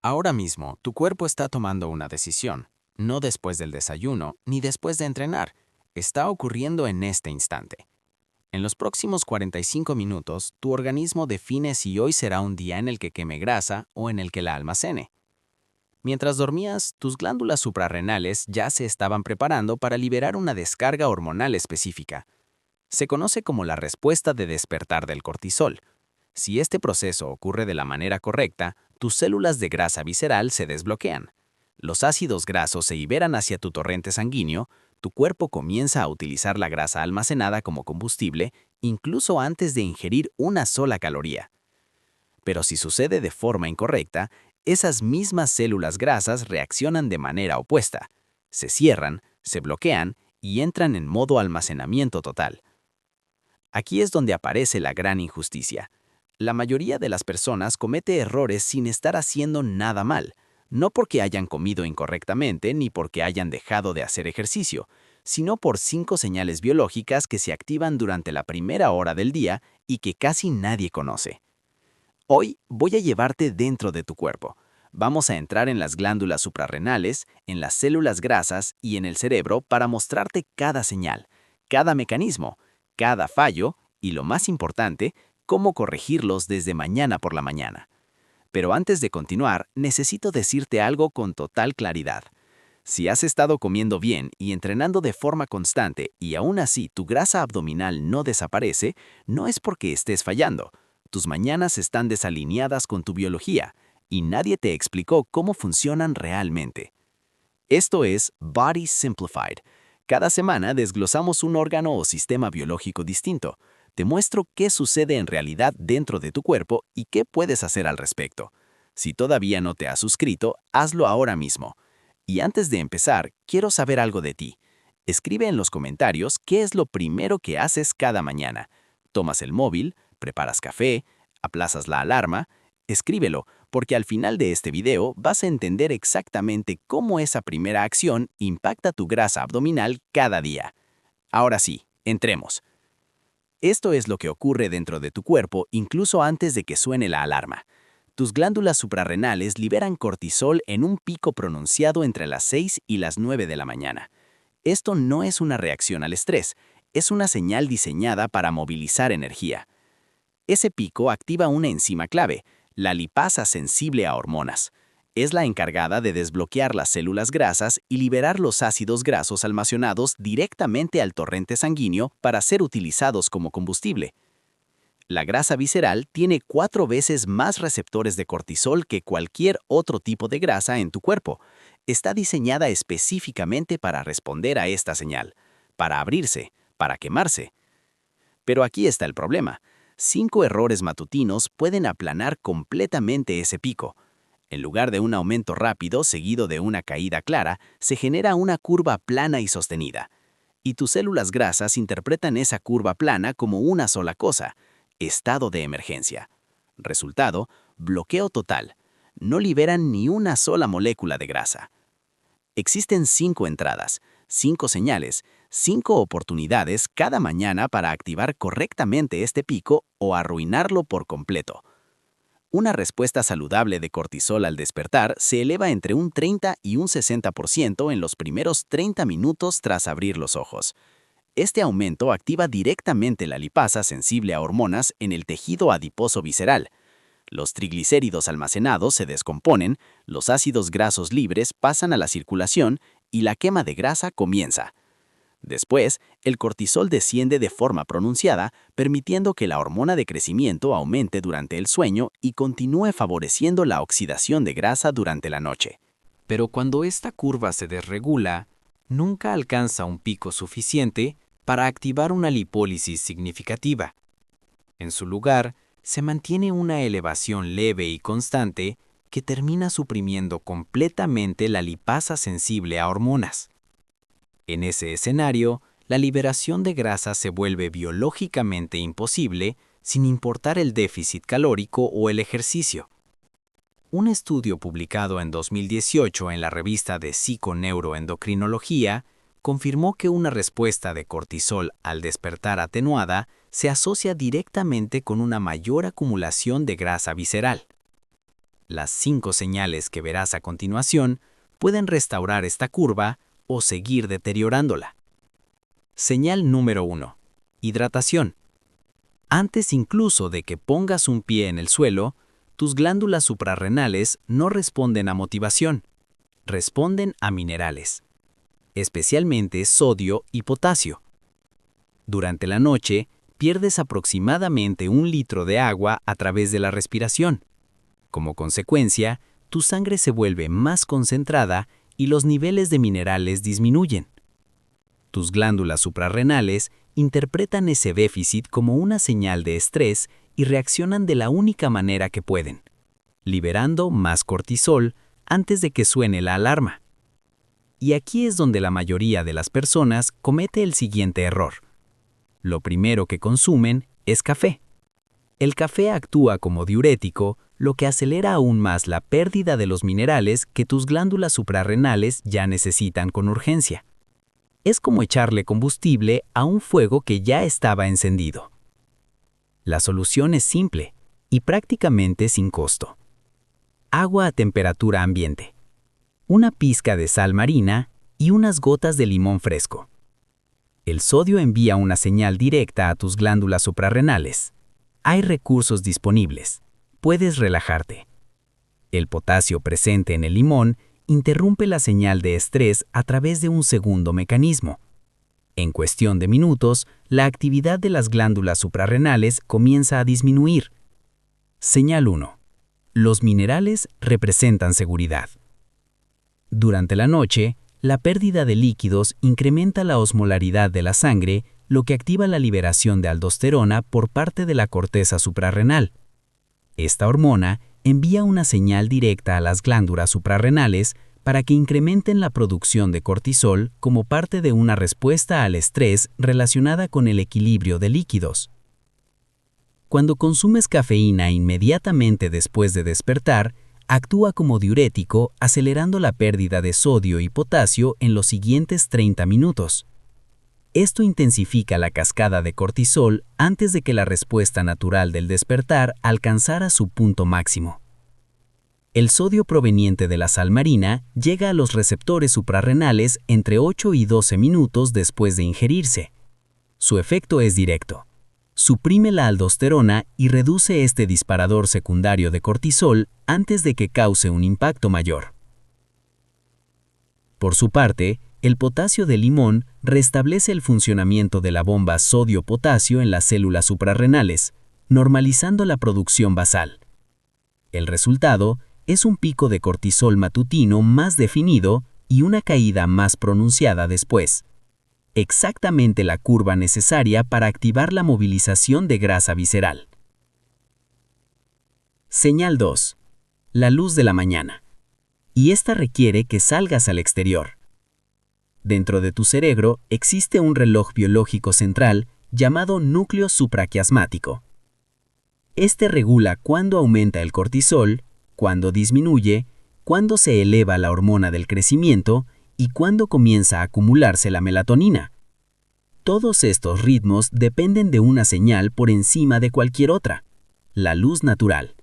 Ahora mismo, tu cuerpo está tomando una decisión, no después del desayuno ni después de entrenar. Está ocurriendo en este instante. En los próximos 45 minutos, tu organismo define si hoy será un día en el que queme grasa o en el que la almacene. Mientras dormías, tus glándulas suprarrenales ya se estaban preparando para liberar una descarga hormonal específica. Se conoce como la respuesta de despertar del cortisol. Si este proceso ocurre de la manera correcta, tus células de grasa visceral se desbloquean. Los ácidos grasos se liberan hacia tu torrente sanguíneo, tu cuerpo comienza a utilizar la grasa almacenada como combustible incluso antes de ingerir una sola caloría. Pero si sucede de forma incorrecta, esas mismas células grasas reaccionan de manera opuesta. Se cierran, se bloquean y entran en modo almacenamiento total. Aquí es donde aparece la gran injusticia. La mayoría de las personas comete errores sin estar haciendo nada mal, no porque hayan comido incorrectamente ni porque hayan dejado de hacer ejercicio, sino por 5 señales biológicas que se activan durante la primera hora del día y que casi nadie conoce. Hoy voy a llevarte dentro de tu cuerpo. Vamos a entrar en las glándulas suprarrenales, en las células grasas y en el cerebro para mostrarte cada señal, cada mecanismo, cada fallo y, lo más importante, cómo corregirlos desde mañana por la mañana. Pero antes de continuar, necesito decirte algo con total claridad. Si has estado comiendo bien y entrenando de forma constante y aún así tu grasa abdominal no desaparece, no es porque estés fallando. Tus mañanas están desalineadas con tu biología y nadie te explicó cómo funcionan realmente. Esto es Body Simplified. Cada semana desglosamos un órgano o sistema biológico distinto. Te muestro qué sucede en realidad dentro de tu cuerpo y qué puedes hacer al respecto. Si todavía no te has suscrito, hazlo ahora mismo. Y antes de empezar, quiero saber algo de ti. Escribe en los comentarios qué es lo primero que haces cada mañana. ¿Tomas el móvil? ¿Preparas café? ¿Aplazas la alarma? Escríbelo, porque al final de este video vas a entender exactamente cómo esa primera acción impacta tu grasa abdominal cada día. Ahora sí, entremos. Esto es lo que ocurre dentro de tu cuerpo incluso antes de que suene la alarma. Tus glándulas suprarrenales liberan cortisol en un pico pronunciado entre las 6 y las 9 de la mañana. Esto no es una reacción al estrés, es una señal diseñada para movilizar energía. Ese pico activa una enzima clave, la lipasa sensible a hormonas. Es la encargada de desbloquear las células grasas y liberar los ácidos grasos almacenados directamente al torrente sanguíneo para ser utilizados como combustible. La grasa visceral tiene 4 veces más receptores de cortisol que cualquier otro tipo de grasa en tu cuerpo. Está diseñada específicamente para responder a esta señal, para abrirse, para quemarse. Pero aquí está el problema. 5 errores matutinos pueden aplanar completamente ese pico. En lugar de un aumento rápido seguido de una caída clara, se genera una curva plana y sostenida. Y tus células grasas interpretan esa curva plana como una sola cosa: estado de emergencia. Resultado: bloqueo total. No liberan ni una sola molécula de grasa. Existen 5 entradas, 5 señales, 5 oportunidades cada mañana para activar correctamente este pico o arruinarlo por completo. Una respuesta saludable de cortisol al despertar se eleva entre un 30 y un 60% en los primeros 30 minutos tras abrir los ojos. Este aumento activa directamente la lipasa sensible a hormonas en el tejido adiposo visceral. Los triglicéridos almacenados se descomponen, los ácidos grasos libres pasan a la circulación y la quema de grasa comienza. Después, el cortisol desciende de forma pronunciada, permitiendo que la hormona de crecimiento aumente durante el sueño y continúe favoreciendo la oxidación de grasa durante la noche. Pero cuando esta curva se desregula, nunca alcanza un pico suficiente para activar una lipólisis significativa. En su lugar, se mantiene una elevación leve y constante que termina suprimiendo completamente la lipasa sensible a hormonas. En ese escenario, la liberación de grasa se vuelve biológicamente imposible sin importar el déficit calórico o el ejercicio. Un estudio publicado en 2018 en la revista de Psiconeuroendocrinología confirmó que una respuesta de cortisol al despertar atenuada se asocia directamente con una mayor acumulación de grasa visceral. Las 5 señales que verás a continuación pueden restaurar esta curva o seguir deteriorándola. Señal número 1. Hidratación. Antes incluso de que pongas un pie en el suelo, tus glándulas suprarrenales no responden a motivación, responden a minerales, especialmente sodio y potasio. Durante la noche, pierdes aproximadamente 1 litro de agua a través de la respiración. Como consecuencia, tu sangre se vuelve más concentrada y los niveles de minerales disminuyen. Tus glándulas suprarrenales interpretan ese déficit como una señal de estrés y reaccionan de la única manera que pueden, liberando más cortisol antes de que suene la alarma. Y aquí es donde la mayoría de las personas comete el siguiente error. Lo primero que consumen es café. El café actúa como diurético, lo que acelera aún más la pérdida de los minerales que tus glándulas suprarrenales ya necesitan con urgencia. Es como echarle combustible a un fuego que ya estaba encendido. La solución es simple y prácticamente sin costo. Agua a temperatura ambiente, una pizca de sal marina y unas gotas de limón fresco. El sodio envía una señal directa a tus glándulas suprarrenales. Hay recursos disponibles. Puedes relajarte. El potasio presente en el limón interrumpe la señal de estrés a través de un segundo mecanismo. En cuestión de minutos, la actividad de las glándulas suprarrenales comienza a disminuir. Señal 1. Los minerales representan seguridad. Durante la noche, la pérdida de líquidos incrementa la osmolaridad de la sangre, lo que activa la liberación de aldosterona por parte de la corteza suprarrenal. Esta hormona envía una señal directa a las glándulas suprarrenales para que incrementen la producción de cortisol como parte de una respuesta al estrés relacionada con el equilibrio de líquidos. Cuando consumes cafeína inmediatamente después de despertar, actúa como diurético, acelerando la pérdida de sodio y potasio en los siguientes 30 minutos. Esto intensifica la cascada de cortisol antes de que la respuesta natural del despertar alcanzara su punto máximo. El sodio proveniente de la sal marina llega a los receptores suprarrenales entre 8 y 12 minutos después de ingerirse. Su efecto es directo. Suprime la aldosterona y reduce este disparador secundario de cortisol antes de que cause un impacto mayor. Por su parte, el potasio de limón restablece el funcionamiento de la bomba sodio-potasio en las células suprarrenales, normalizando la producción basal. El resultado es un pico de cortisol matutino más definido y una caída más pronunciada después. Exactamente la curva necesaria para activar la movilización de grasa visceral. Señal 2. La luz de la mañana. Y esta requiere que salgas al exterior. Dentro de tu cerebro existe un reloj biológico central llamado núcleo supraquiasmático. Este regula cuándo aumenta el cortisol, cuándo disminuye, cuándo se eleva la hormona del crecimiento y cuándo comienza a acumularse la melatonina. Todos estos ritmos dependen de una señal por encima de cualquier otra: la luz natural.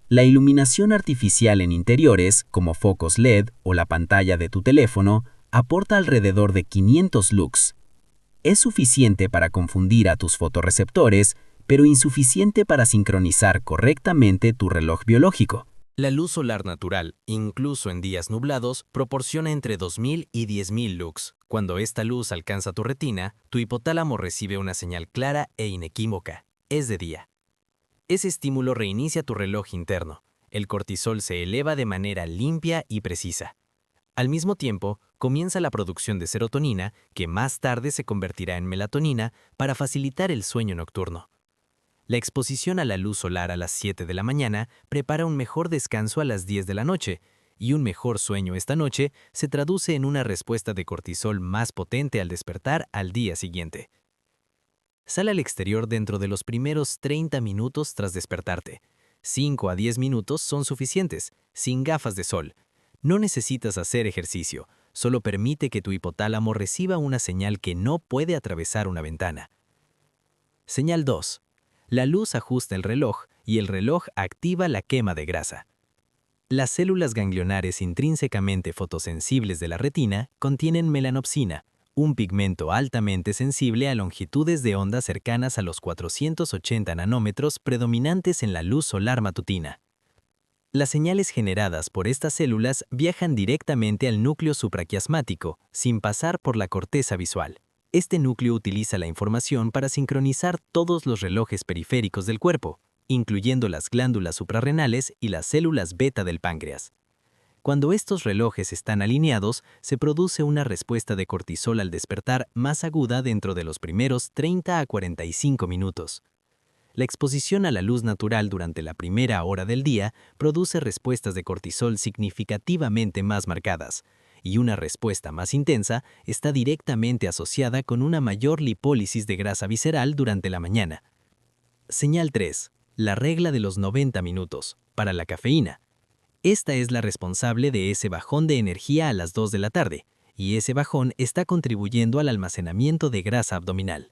La iluminación artificial en interiores, como focos LED o la pantalla de tu teléfono, aporta alrededor de 500 lux. Es suficiente para confundir a tus fotorreceptores, pero insuficiente para sincronizar correctamente tu reloj biológico. La luz solar natural, incluso en días nublados, proporciona entre 2000 y 10.000 lux. Cuando esta luz alcanza tu retina, tu hipotálamo recibe una señal clara e inequívoca: es de día. Ese estímulo reinicia tu reloj interno. El cortisol se eleva de manera limpia y precisa. Al mismo tiempo, comienza la producción de serotonina, que más tarde se convertirá en melatonina para facilitar el sueño nocturno. La exposición a la luz solar a las 7 de la mañana prepara un mejor descanso a las 10 de la noche, y un mejor sueño esta noche se traduce en una respuesta de cortisol más potente al despertar al día siguiente. Sal al exterior dentro de los primeros 30 minutos tras despertarte. 5 a 10 minutos son suficientes, sin gafas de sol. No necesitas hacer ejercicio, solo permite que tu hipotálamo reciba una señal que no puede atravesar una ventana. Señal 2. La luz ajusta el reloj y el reloj activa la quema de grasa. Las células ganglionares intrínsecamente fotosensibles de la retina contienen melanopsina, un pigmento altamente sensible a longitudes de onda cercanas a los 480 nanómetros predominantes en la luz solar matutina. Las señales generadas por estas células viajan directamente al núcleo supraquiasmático, sin pasar por la corteza visual. Este núcleo utiliza la información para sincronizar todos los relojes periféricos del cuerpo, incluyendo las glándulas suprarrenales y las células beta del páncreas. Cuando estos relojes están alineados, se produce una respuesta de cortisol al despertar más aguda dentro de los primeros 30 a 45 minutos. La exposición a la luz natural durante la primera hora del día produce respuestas de cortisol significativamente más marcadas, y una respuesta más intensa está directamente asociada con una mayor lipólisis de grasa visceral durante la mañana. Señal 3. La regla de los 90 minutos, para la cafeína. Esta es la responsable de ese bajón de energía a las 2 de la tarde, y ese bajón está contribuyendo al almacenamiento de grasa abdominal.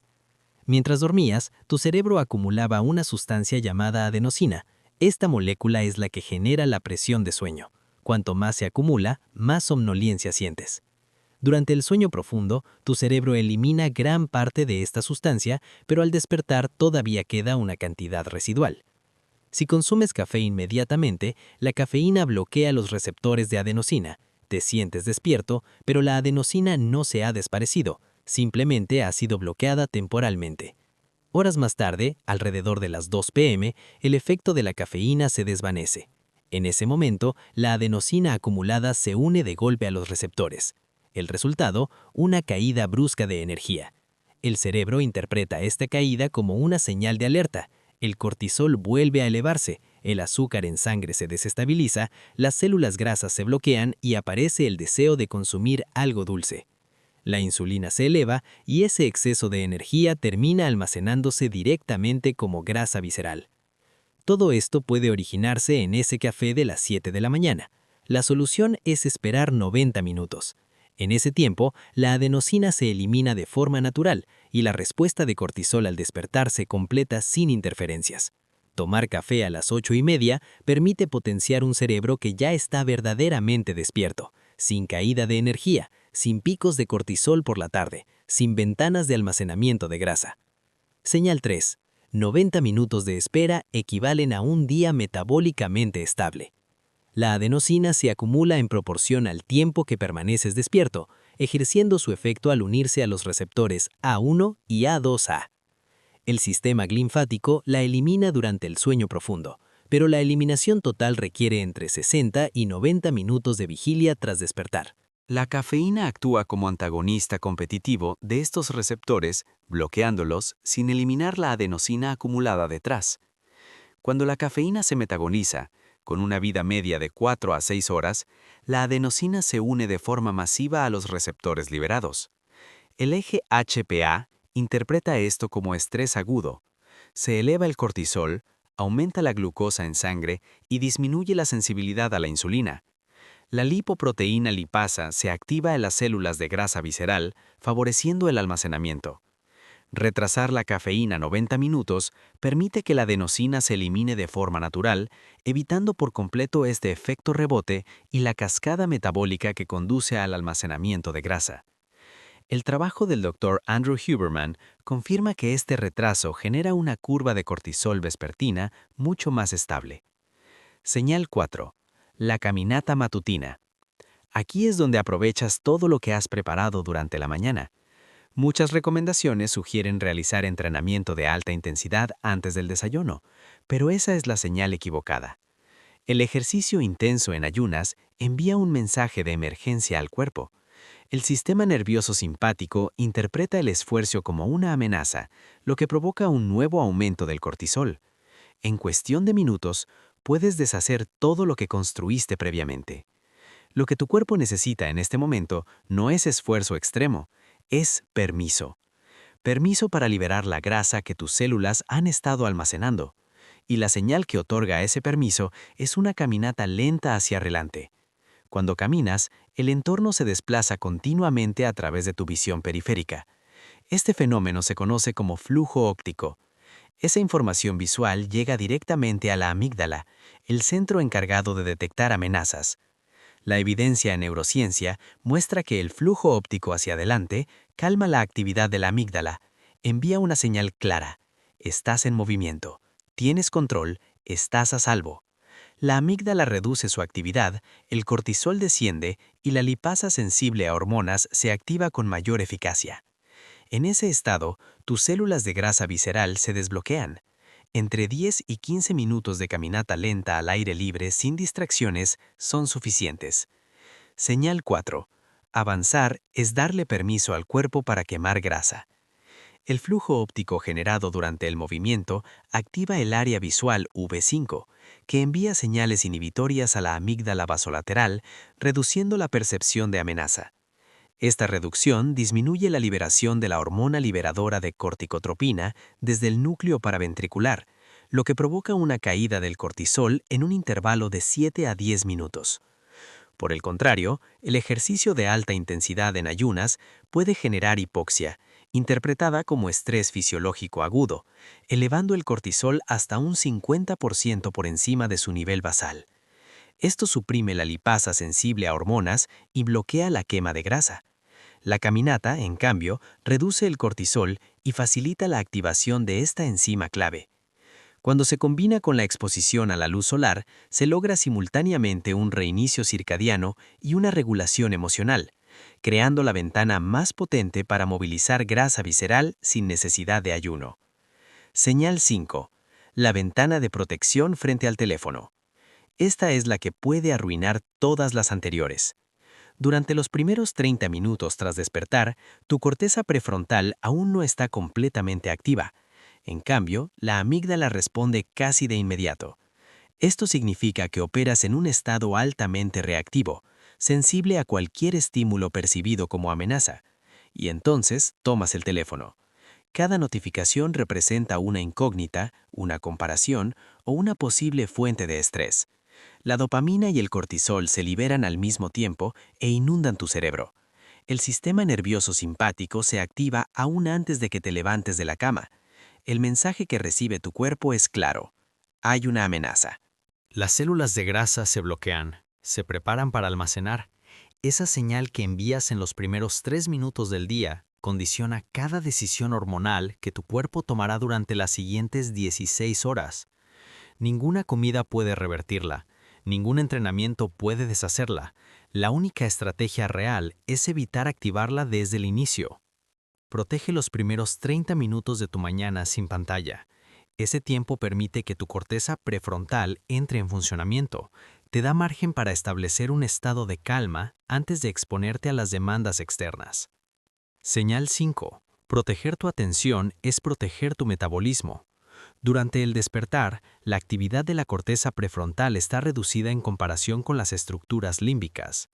Mientras dormías, tu cerebro acumulaba una sustancia llamada adenosina. Esta molécula es la que genera la presión de sueño. Cuanto más se acumula, más somnolencia sientes. Durante el sueño profundo, tu cerebro elimina gran parte de esta sustancia, pero al despertar todavía queda una cantidad residual. Si consumes café inmediatamente, la cafeína bloquea los receptores de adenosina. Te sientes despierto, pero la adenosina no se ha desaparecido, simplemente ha sido bloqueada temporalmente. Horas más tarde, alrededor de las 2 p.m., el efecto de la cafeína se desvanece. En ese momento, la adenosina acumulada se une de golpe a los receptores. El resultado, una caída brusca de energía. El cerebro interpreta esta caída como una señal de alerta. El cortisol vuelve a elevarse, el azúcar en sangre se desestabiliza, las células grasas se bloquean y aparece el deseo de consumir algo dulce. La insulina se eleva y ese exceso de energía termina almacenándose directamente como grasa visceral. Todo esto puede originarse en ese café de las 7 de la mañana. La solución es esperar 90 minutos. En ese tiempo, la adenosina se elimina de forma natural y la respuesta de cortisol al despertar se completa sin interferencias. Tomar café a las 8:30 permite potenciar un cerebro que ya está verdaderamente despierto, sin caída de energía, sin picos de cortisol por la tarde, sin ventanas de almacenamiento de grasa. Señal 3. 90 minutos de espera equivalen a un día metabólicamente estable. La adenosina se acumula en proporción al tiempo que permaneces despierto, ejerciendo su efecto al unirse a los receptores A1 y A2A. El sistema linfático la elimina durante el sueño profundo, pero la eliminación total requiere entre 60 y 90 minutos de vigilia tras despertar. La cafeína actúa como antagonista competitivo de estos receptores, bloqueándolos sin eliminar la adenosina acumulada detrás. Cuando la cafeína se metagoniza, con una vida media de 4 a 6 horas, la adenosina se une de forma masiva a los receptores liberados. El eje HPA interpreta esto como estrés agudo. Se eleva el cortisol, aumenta la glucosa en sangre y disminuye la sensibilidad a la insulina. La lipoproteína lipasa se activa en las células de grasa visceral, favoreciendo el almacenamiento. Retrasar la cafeína 90 minutos permite que la adenosina se elimine de forma natural, evitando por completo este efecto rebote y la cascada metabólica que conduce al almacenamiento de grasa. El trabajo del Dr. Andrew Huberman confirma que este retraso genera una curva de cortisol vespertina mucho más estable. Señal 4. La caminata matutina. Aquí es donde aprovechas todo lo que has preparado durante la mañana. Muchas recomendaciones sugieren realizar entrenamiento de alta intensidad antes del desayuno, pero esa es la señal equivocada. El ejercicio intenso en ayunas envía un mensaje de emergencia al cuerpo. El sistema nervioso simpático interpreta el esfuerzo como una amenaza, lo que provoca un nuevo aumento del cortisol. En cuestión de minutos, puedes deshacer todo lo que construiste previamente. Lo que tu cuerpo necesita en este momento no es esfuerzo extremo, es permiso. Permiso para liberar la grasa que tus células han estado almacenando. Y la señal que otorga ese permiso es una caminata lenta hacia adelante. Cuando caminas, el entorno se desplaza continuamente a través de tu visión periférica. Este fenómeno se conoce como flujo óptico. Esa información visual llega directamente a la amígdala, el centro encargado de detectar amenazas. La evidencia en neurociencia muestra que el flujo óptico hacia adelante calma la actividad de la amígdala, envía una señal clara: estás en movimiento, tienes control, estás a salvo. La amígdala reduce su actividad, el cortisol desciende y la lipasa sensible a hormonas se activa con mayor eficacia. En ese estado, tus células de grasa visceral se desbloquean. Entre 10 y 15 minutos de caminata lenta al aire libre sin distracciones son suficientes. Señal 4. Avanzar es darle permiso al cuerpo para quemar grasa. El flujo óptico generado durante el movimiento activa el área visual V5, que envía señales inhibitorias a la amígdala basolateral, reduciendo la percepción de amenaza. Esta reducción disminuye la liberación de la hormona liberadora de corticotropina desde el núcleo paraventricular, lo que provoca una caída del cortisol en un intervalo de 7 a 10 minutos. Por el contrario, el ejercicio de alta intensidad en ayunas puede generar hipoxia, interpretada como estrés fisiológico agudo, elevando el cortisol hasta un 50% por encima de su nivel basal. Esto suprime la lipasa sensible a hormonas y bloquea la quema de grasa. La caminata, en cambio, reduce el cortisol y facilita la activación de esta enzima clave. Cuando se combina con la exposición a la luz solar, se logra simultáneamente un reinicio circadiano y una regulación emocional, creando la ventana más potente para movilizar grasa visceral sin necesidad de ayuno. Señal 5. La ventana de protección frente al teléfono. Esta es la que puede arruinar todas las anteriores. Durante los primeros 30 minutos tras despertar, tu corteza prefrontal aún no está completamente activa. En cambio, la amígdala responde casi de inmediato. Esto significa que operas en un estado altamente reactivo, sensible a cualquier estímulo percibido como amenaza. Y entonces tomas el teléfono. Cada notificación representa una incógnita, una comparación o una posible fuente de estrés. La dopamina y el cortisol se liberan al mismo tiempo e inundan tu cerebro. El sistema nervioso simpático se activa aún antes de que te levantes de la cama. El mensaje que recibe tu cuerpo es claro: hay una amenaza. Las células de grasa se bloquean, se preparan para almacenar. Esa señal que envías en los primeros 3 minutos del día condiciona cada decisión hormonal que tu cuerpo tomará durante las siguientes 16 horas. Ninguna comida puede revertirla, ningún entrenamiento puede deshacerla. La única estrategia real es evitar activarla desde el inicio. Protege los primeros 30 minutos de tu mañana sin pantalla. Ese tiempo permite que tu corteza prefrontal entre en funcionamiento. Te da margen para establecer un estado de calma antes de exponerte a las demandas externas. Señal 5. Proteger tu atención es proteger tu metabolismo. Durante el despertar, la actividad de la corteza prefrontal está reducida en comparación con las estructuras límbicas.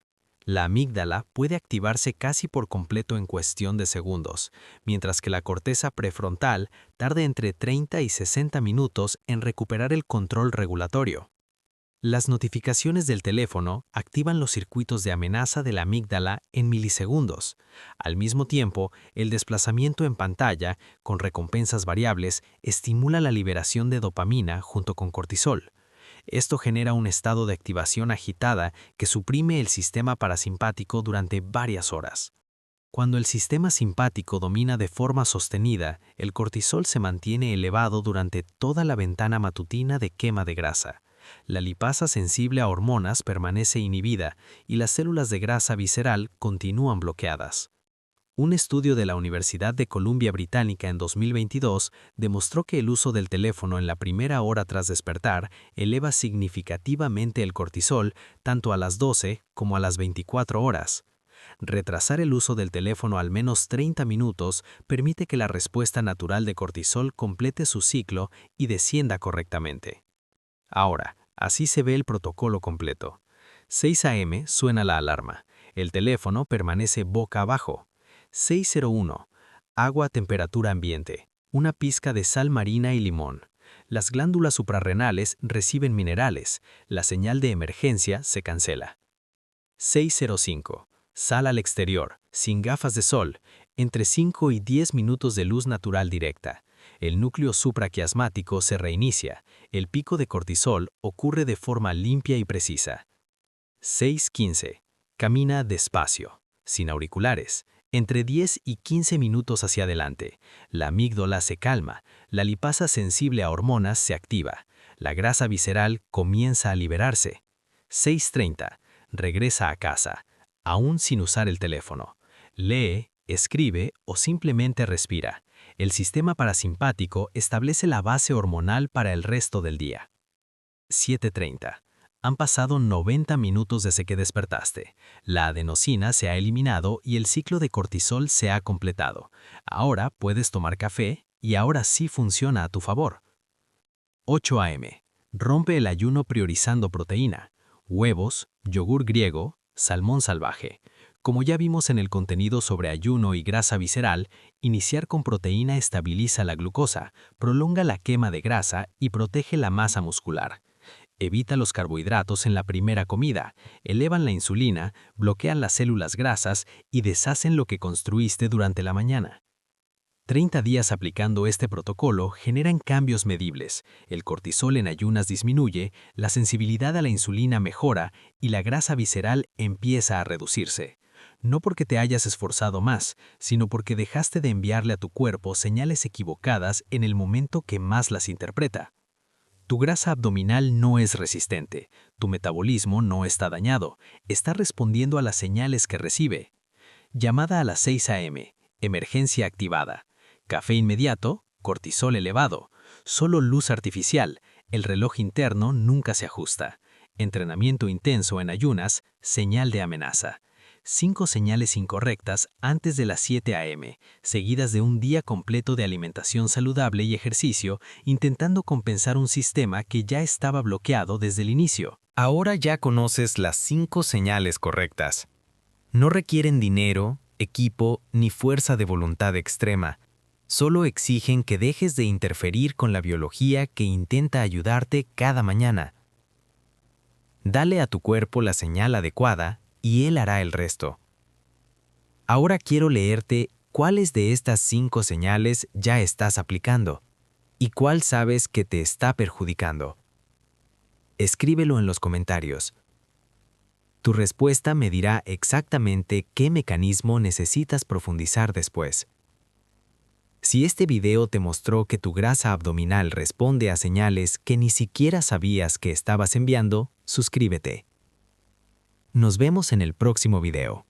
La amígdala puede activarse casi por completo en cuestión de segundos, mientras que la corteza prefrontal tarda entre 30 y 60 minutos en recuperar el control regulatorio. Las notificaciones del teléfono activan los circuitos de amenaza de la amígdala en milisegundos. Al mismo tiempo, el desplazamiento en pantalla, con recompensas variables, estimula la liberación de dopamina junto con cortisol. Esto genera un estado de activación agitada que suprime el sistema parasimpático durante varias horas. Cuando el sistema simpático domina de forma sostenida, el cortisol se mantiene elevado durante toda la ventana matutina de quema de grasa. La lipasa sensible a hormonas permanece inhibida y las células de grasa visceral continúan bloqueadas. Un estudio de la Universidad de Columbia Británica en 2022 demostró que el uso del teléfono en la primera hora tras despertar eleva significativamente el cortisol tanto a las 12 como a las 24 horas. Retrasar el uso del teléfono al menos 30 minutos permite que la respuesta natural de cortisol complete su ciclo y descienda correctamente. Ahora, así se ve el protocolo completo. 6 a.m. suena la alarma. El teléfono permanece boca abajo. 6:01. Agua a temperatura ambiente. Una pizca de sal marina y limón. Las glándulas suprarrenales reciben minerales. La señal de emergencia se cancela. 6:05. Sal al exterior, sin gafas de sol, entre 5 y 10 minutos de luz natural directa. El núcleo supraquiasmático se reinicia. El pico de cortisol ocurre de forma limpia y precisa. 6:15. Camina despacio, sin auriculares, entre 10 y 15 minutos hacia adelante. La amígdala se calma, la lipasa sensible a hormonas se activa, la grasa visceral comienza a liberarse. 6:30. Regresa a casa, aún sin usar el teléfono. Lee, escribe o simplemente respira. El sistema parasimpático establece la base hormonal para el resto del día. 7:30. Han pasado 90 minutos desde que despertaste. La adenosina se ha eliminado y el ciclo de cortisol se ha completado. Ahora puedes tomar café y ahora sí funciona a tu favor. 8 a.m. Rompe el ayuno priorizando proteína. Huevos, yogur griego, salmón salvaje. Como ya vimos en el contenido sobre ayuno y grasa visceral, iniciar con proteína estabiliza la glucosa, prolonga la quema de grasa y protege la masa muscular. Evita los carbohidratos en la primera comida, elevan la insulina, bloquean las células grasas y deshacen lo que construiste durante la mañana. 30 días aplicando este protocolo generan cambios medibles. El cortisol en ayunas disminuye, la sensibilidad a la insulina mejora y la grasa visceral empieza a reducirse. No porque te hayas esforzado más, sino porque dejaste de enviarle a tu cuerpo señales equivocadas en el momento que más las interpreta. Tu grasa abdominal no es resistente, tu metabolismo no está dañado, está respondiendo a las señales que recibe. Llamada a las 6 a.m., emergencia activada. Café inmediato, cortisol elevado. Solo luz artificial, el reloj interno nunca se ajusta. Entrenamiento intenso en ayunas, señal de amenaza. 5 señales incorrectas antes de las 7 a.m., seguidas de un día completo de alimentación saludable y ejercicio, intentando compensar un sistema que ya estaba bloqueado desde el inicio. Ahora ya conoces las 5 señales correctas. No requieren dinero, equipo ni fuerza de voluntad extrema. Solo exigen que dejes de interferir con la biología que intenta ayudarte cada mañana. Dale a tu cuerpo la señal adecuada y él hará el resto. Ahora quiero leerte cuáles de estas 5 señales ya estás aplicando y cuál sabes que te está perjudicando. Escríbelo en los comentarios. Tu respuesta me dirá exactamente qué mecanismo necesitas profundizar después. Si este video te mostró que tu grasa abdominal responde a señales que ni siquiera sabías que estabas enviando, suscríbete. Nos vemos en el próximo video.